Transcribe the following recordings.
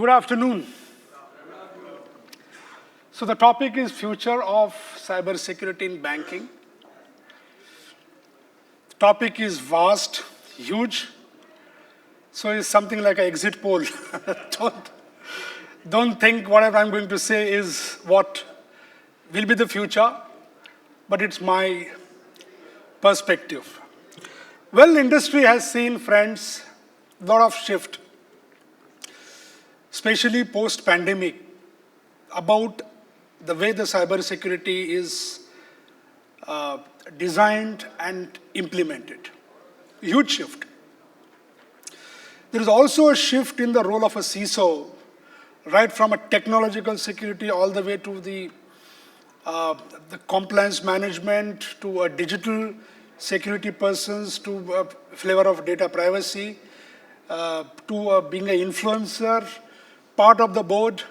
Good afternoon. So the topic is future of cybersecurity in banking. The topic is vast, huge. So it's something like an exit poll. don't, don't think whatever I'm going to say is what will be the future, but it's my perspective. Well, industry has seen, friends, a lot of shift, especially post-pandemic, about the way the cybersecurity is designed and implemented. Huge shift. There is also a shift in the role of a CISO, right from a technological security all the way to the compliance management, to a digital security persons, to a flavor of data privacy, to being an influencer, part of the board,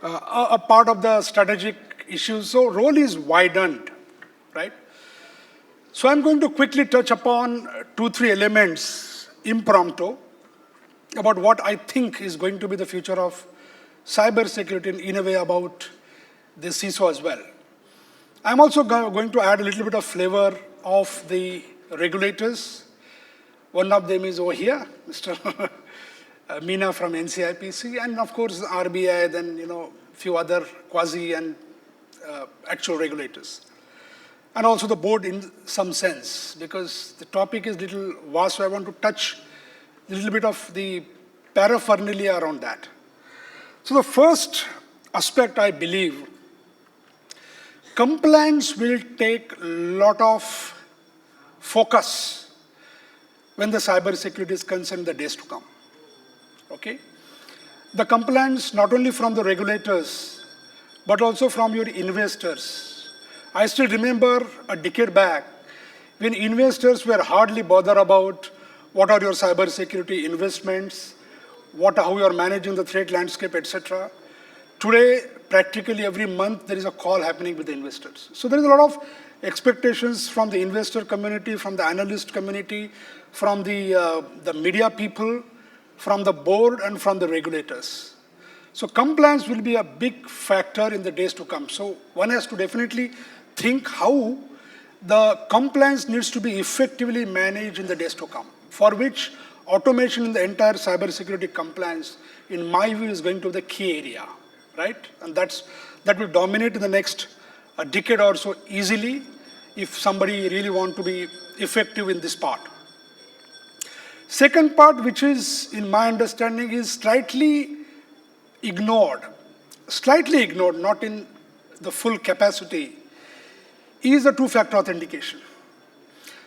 a part of the strategic issues. So role is widened, right? So I'm going to quickly touch upon 2-3 elements, impromptu, about what I think is going to be the future of cybersecurity and in a way about the CISO as well. I'm also going to add a little bit of flavor of the regulators. One of them is over here, Mr. Meena from NCIPC, and of course RBI, then few other quasi and actual regulators. And also the board in some sense, because the topic is little vast, so I want to touch a little bit of the paraphernalia around that. So the first aspect, I believe, compliance will take a lot of focus when the cybersecurity is concerned in the days to come. Okay? The compliance not only from the regulators, but also from your investors. I still remember a decade back when investors were hardly bothered about what are your cybersecurity investments, how you are managing the threat landscape, etc. Today, practically every month, there is a call happening with the investors. So there is a lot of expectations from the investor community, from the analyst community, from the media people, from the board, and from the regulators. So compliance will be a big factor in the days to come. So one has to definitely think how the compliance needs to be effectively managed in the days to come, for which automation in the entire cybersecurity compliance, in my view, is going to be the key area, right? And that will dominate in the next decade or so easily if somebody really want to be effective in this part. Second part, which is, in my understanding, is slightly ignored, not in the full capacity, is the two-factor authentication.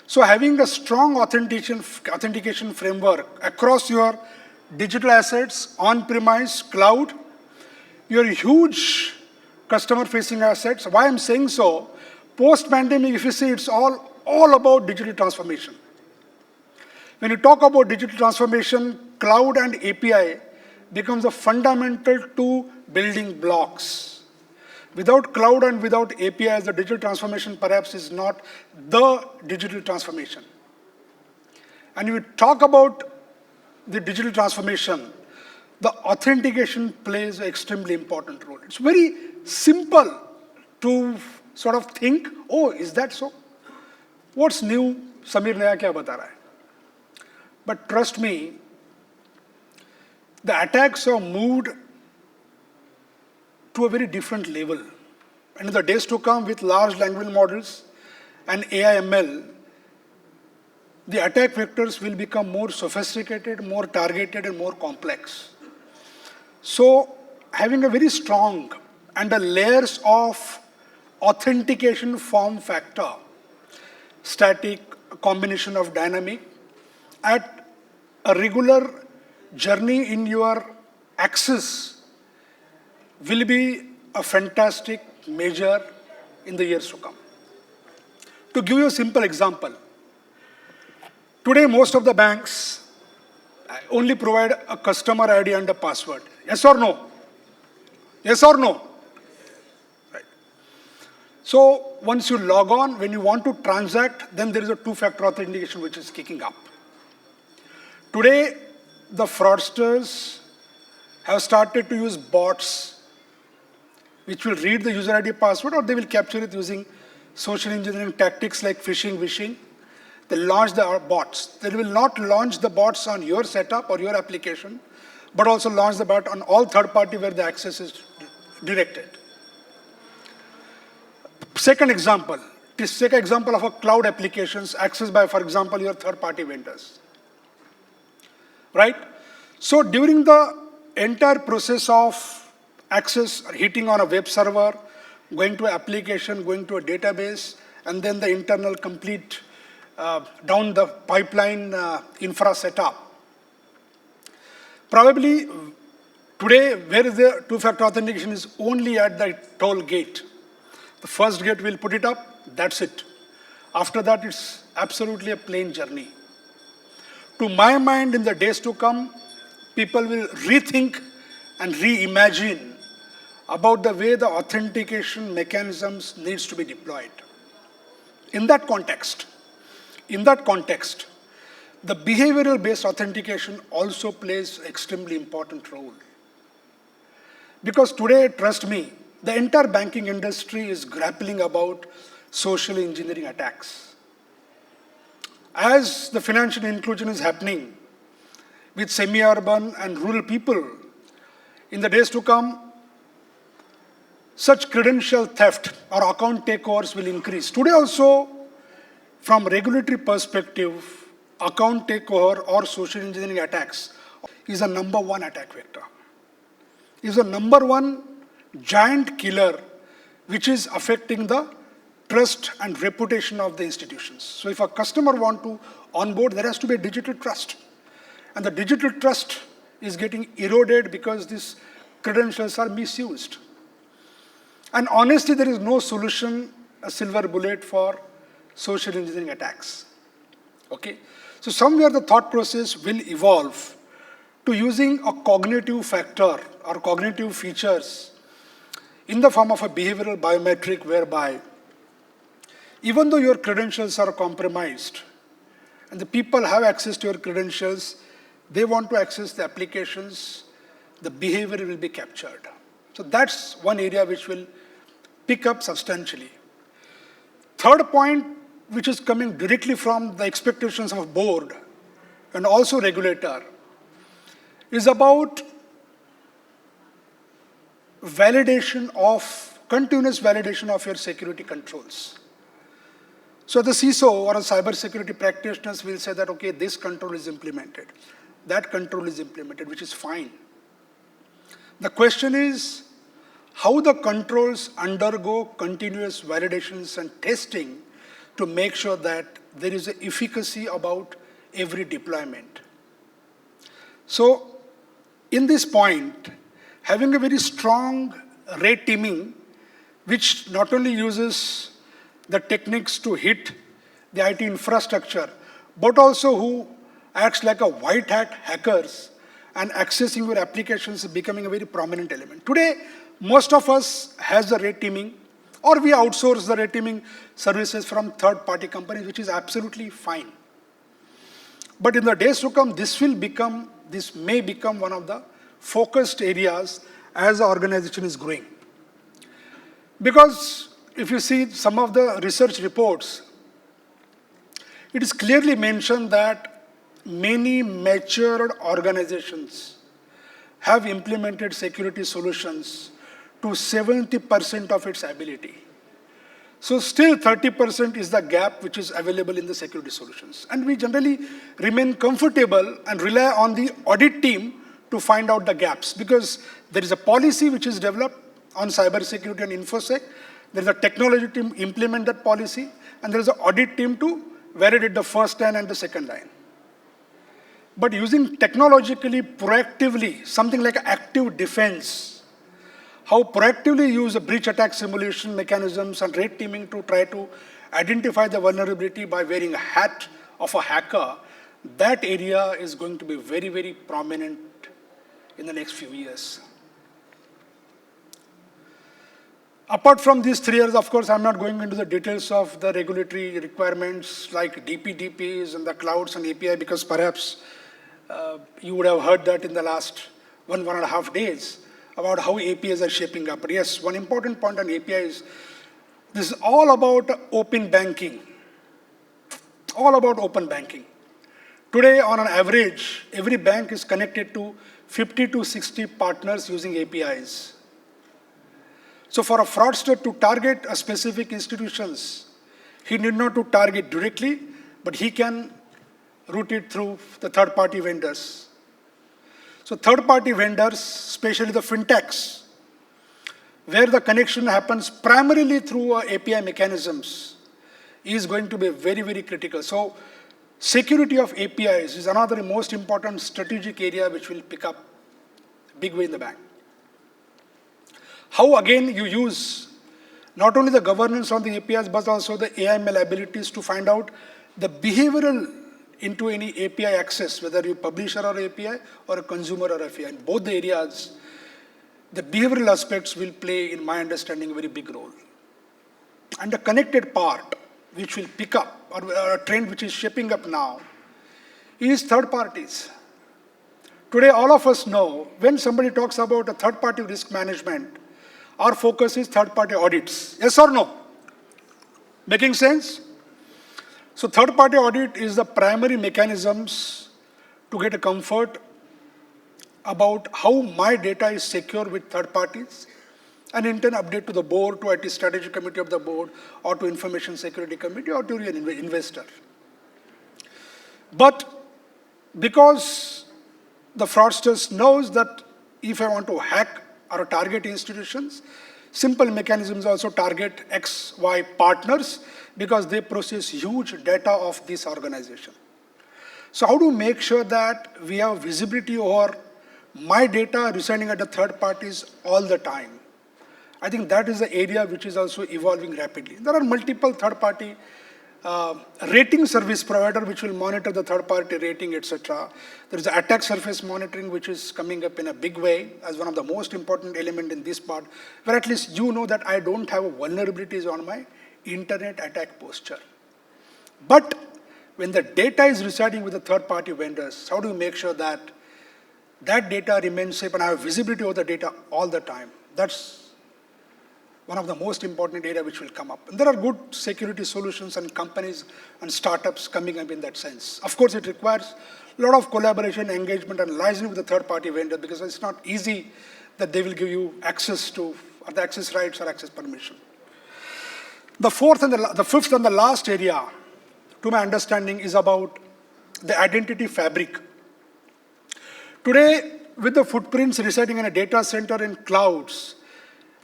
So having a strong authentication framework across your digital assets, on-premise, cloud, your huge customer-facing assets. Why I'm saying so, post-pandemic, if you see, it's all about digital transformation. When you talk about digital transformation, cloud and API becomes a fundamental two building blocks. Without cloud and without APIs, the digital transformation perhaps is not the digital transformation. And when you talk about the digital transformation, the authentication plays an extremely important role. It's very simple to sort of think, oh, is that so? What's new? Samir Naya kya bata raha hai? But trust me, the attacks have moved to a very different level. And in the days to come, with large language models and AI/ML, the attack vectors will become more sophisticated, more targeted, and more complex. So having a very strong and the layers of authentication form factor, static, a combination of dynamic, at a regular journey in your access will be a fantastic measure in the years to come. To give you a simple example, today most of the banks only provide a customer ID and a password. Yes or no? Yes or no? Right. So once you log on, when you want to transact, then there is a two-factor authentication which is kicking up. Today, the fraudsters have started to use bots which will read the user ID password, or they will capture it using social engineering tactics like phishing, wishing. They launch the bots. They will not launch the bots on your setup or your application, but also launch the bot on all third-party where the access is directed. Second example, take an example of a cloud applications accessed by, for example, your third-party vendors, right? So during the entire process of access, hitting on a web server, going to an application, going to a database, and then the internal complete down the pipeline infra setup. Probably today, where is the two-factor authentication is only at the toll gate. The first gate will put it up, that's it. After that, it's absolutely a plain journey. To my mind, in the days to come, people will rethink and reimagine about the way the authentication mechanisms needs to be deployed. In that context, the behavioral-based authentication also plays an extremely important role. Because today, trust me, the entire banking industry is grappling about social engineering attacks. As the financial inclusion is happening with semi-urban and rural people, in the days to come, such credential theft or account takeovers will increase. Today also, from regulatory perspective, account takeover or social engineering attacks is a number one attack vector. Is a number one giant killer which is affecting the trust and reputation of the institutions. So if a customer wants to onboard, there has to be a digital trust. And the digital trust is getting eroded because these credentials are misused. And honestly, there is no solution, a silver bullet for social engineering attacks. Okay? So somewhere the thought process will evolve to using a cognitive factor or cognitive features in the form of a behavioral biometric whereby even though your credentials are compromised and the people have access to your credentials, they want to access the applications, the behavior will be captured. So that's one area which will pick up substantially. Third point, which is coming directly from the expectations of board and also regulator, is about continuous validation of your security controls. So the CISO or a cybersecurity practitioners will say that, okay, this control is implemented, that control is implemented, which is fine. The question is how the controls undergo continuous validations and testing to make sure that there is an efficacy about every deployment. So in this point, having a very strong red teaming, which not only uses the techniques to hit the IT infrastructure, but also who acts like a white hat hackers and accessing your applications is becoming a very prominent element. Today, most of us has the red teaming, or we outsource the red teaming services from third-party companies, which is absolutely fine. But in the days to come, this may become one of the focused areas as the organization is growing. Because if you see some of the research reports, it is clearly mentioned that many matured organizations have implemented security solutions to 70% of its ability. So still 30% is the gap which is available in the security solutions. And we generally remain comfortable and rely on the audit team to find out the gaps, because there is a policy which is developed on cybersecurity and InfoSec. There is a technology team implement that policy, and there is an audit team to validate the first line and the second line. But using technologically, proactively, something like active defense, how proactively use a breach attack simulation mechanisms and red teaming to try to identify the vulnerability by wearing a hat of a hacker, that area is going to be very, very prominent in the next few years. Apart from these 3 years, of course, I'm not going into the details of the regulatory requirements like DPDPs and the clouds and API, because perhaps you would have heard that in the last one and a half days about how APIs are shaping up. But yes, one important point on API is this is all about open banking. All about open banking. Today, on an average, every bank is connected to 50 to 60 partners using APIs. So for a fraudster to target a specific institutions, he need not to target directly, but he can route it through the third-party vendors. So third-party vendors, especially the fintechs, where the connection happens primarily through API mechanisms, is going to be very, very critical. So security of APIs is another most important strategic area which will pick up big way in the bank. How again you use not only the governance on the APIs, but also the AML abilities to find out the behavioral into any API access, whether you publisher or API or a consumer or API. In both the areas, the behavioral aspects will play, in my understanding, a very big role. And the connected part, which will pick up, or a trend which is shaping up now, is third parties. Today, all of us know, when somebody talks about a third-party risk management, our focus is third-party audits. Yes or no? Making sense? So third-party audit is the primary mechanisms to get a comfort about how my data is secure with third parties, and in turn update to the board, to IT strategy committee of the board, or to information security committee, or to an investor. But because the fraudsters knows that if I want to hack or target institutions, simple mechanisms also target X, Y partners because they process huge data of this organization. So how to make sure that we have visibility over my data residing at the third parties all the time? I think that is the area which is also evolving rapidly. There are multiple third-party rating service provider which will monitor the third-party rating, etc. There is attack surface monitoring which is coming up in a big way as one of the most important element in this part, where at least you know that I don't have vulnerabilities on my internet attack posture. But when the data is residing with the third-party vendors, how do you make sure that that data remains safe and I have visibility over the data all the time? That's one of the most important area which will come up. And there are good security solutions and companies and startups coming up in that sense. Of course, it requires a lot of collaboration, engagement, and liaison with the third-party vendor because it's not easy that they will give you access to or the access rights or access permission. The fifth and the last area, to my understanding, is about the identity fabric. Today, with the footprints residing in a data center in clouds,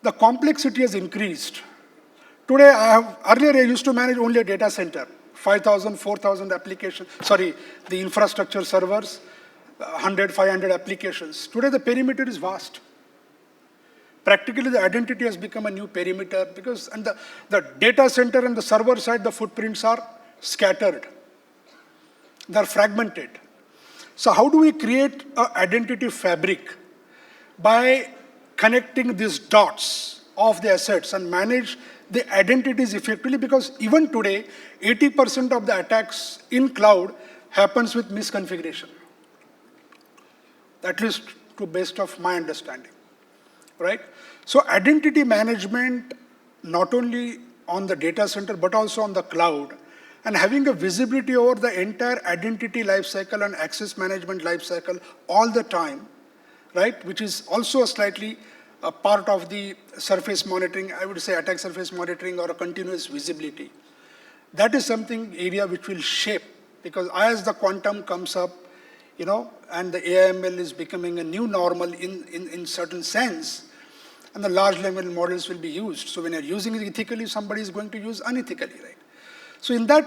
the complexity has increased. Today, earlier I used to manage only a data center, 5,000, 4,000 applications, the infrastructure servers, 100, 500 applications. Today, the perimeter is vast. Practically, the identity has become a new perimeter because the data center and the server side, the footprints are scattered. They're fragmented. So how do we create an identity fabric? By connecting these dots of the assets and manage the identities effectively, because even today, 80% of the attacks in cloud happens with misconfiguration. At least to best of my understanding, right? So identity management, not only on the data center, but also on the cloud, and having a visibility over the entire identity lifecycle and access management lifecycle all the time, right? Which is also a part of the surface monitoring, I would say attack surface monitoring or a continuous visibility. That is something area which will shape, because as the quantum comes up, and the AML is becoming a new normal in certain sense, and the large language models will be used. So when you're using it ethically, somebody is going to use unethically, right? So in that,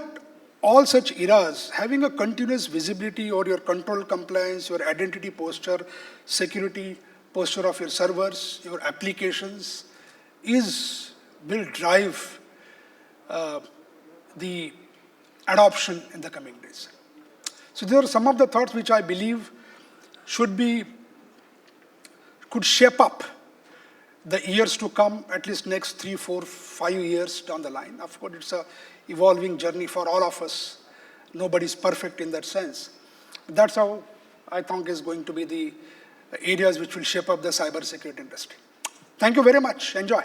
all such eras, having a continuous visibility or your control compliance, your identity posture, security posture of your servers, your applications, will drive the adoption in the coming days. So there are some of the thoughts which I believe could shape up the years to come, at least next 3, 4, 5 years down the line. Of course, it's a evolving journey for all of us. Nobody's perfect in that sense. That's how I think is going to be the areas which will shape up the cybersecurity industry. Thank you very much. Enjoy.